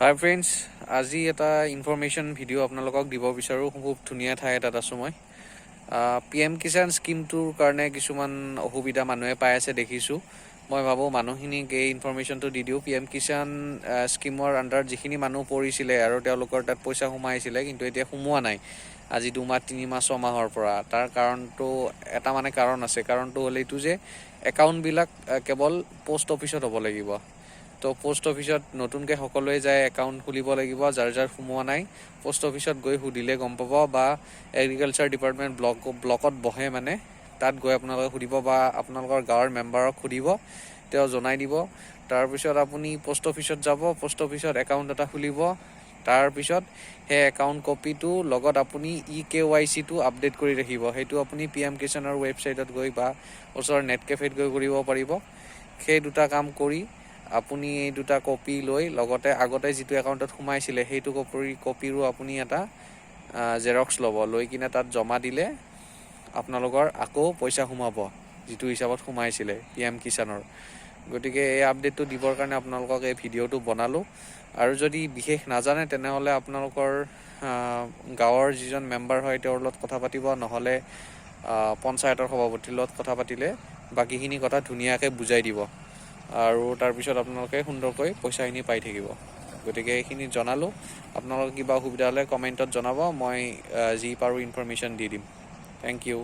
হাই friends, আজি এটা information video' আপোনালোকক দিব বিচাৰোঁ। খুব ধুনীয়া ঠাই এটাত আছোঁ মই। PM কিষাণ স্কিমটোৰ কাৰণে কিছুমান অসুবিধা মানুহে পাই আছে দেখিছোঁ। মই ভাবোঁ মানুহখিনিক এই ইনফৰমেশ্যনটো দি দিওঁ। PM কিষাণ স্কিমৰ আণ্ডাৰত যিখিনি মানুহ পৰিছিলে আৰু তেওঁলোকৰ তাত পইচা সোমাইছিলে, কিন্তু এতিয়া সোমোৱা নাই আজি 2 মাহ 3 মাহ 6 মাহৰ পৰা। তাৰ কাৰণটো এটা কাৰণ আছে। কাৰণটো হ'ল এইটো যে একাউণ্টবিলাক কেৱল পোষ্ট অফিচত হ'ব লাগিব। তো পোষ্ট অফিচত নতুনকৈ সকলোৱে যায় একাউণ্ট খুলিব লাগিব। যাৰ সোমোৱা নাই পোষ্ট অফিচত গৈ সুধিলে গম পাব, বা এগ্ৰিকালচাৰ ডিপাৰ্টমেণ্ট ব্লকত বহে, মানে তাত গৈ আপোনালোকে সুধিব বা আপোনালোকৰ গাঁৱৰ মেম্বাৰক সুধিব, তেওঁ জনাই দিব। তাৰপিছত আপুনি পোষ্ট অফিচত যাব, পোষ্ট অফিচত একাউণ্ট এটা খুলিব। তাৰপিছত সেই একাউণ্ট কপিটো লগত আপুনি KYC-টো আপডেট কৰি ৰাখিব। সেইটো আপুনি PM কিষাণৰ ৱেবছাইটত গৈ বা ওচৰৰ নেট কেফেত গৈ কৰিব পাৰিব। সেই দুটা কাম কৰি আপুনি এই দুটা কপি লৈ লগতে আগতে যিটো একাউণ্টত সোমাইছিলে সেইটো কপিৰো আপুনি এটা জেৰক্স ল'ব, লৈ কিনে তাত জমা দিলে আপোনালোকৰ আকৌ পইচা সোমাব যিটো হিচাপত সোমাইছিলে PM কিষাণৰ। গতিকে এই আপডেটটো দিবৰ কাৰণে আপোনালোকক এই ভিডিঅ'টো বনালোঁ। আৰু যদি বিশেষ নাজানে তেনেহ'লে আপোনালোকৰ গাঁৱৰ যিজন মেম্বাৰ হয় তেওঁৰ লগত কথা পাতিব, নহ'লে পঞ্চায়তৰ সভাপতিৰ লগত কথা পাতিলে বাকীখিনি কথা ধুনীয়াকৈ বুজাই দিব, আৰু তাৰপিছত আপোনালোকে সুন্দৰকৈ পইচাখিনি পাই থাকিব। গতিকে এইখিনি জনালোঁ। আপোনালোকৰ কিবা অসুবিধা হ'লে কমেণ্টত জনাব, মই যি পাৰোঁ ইনফৰমেশ্যন দি দিম। Thank U.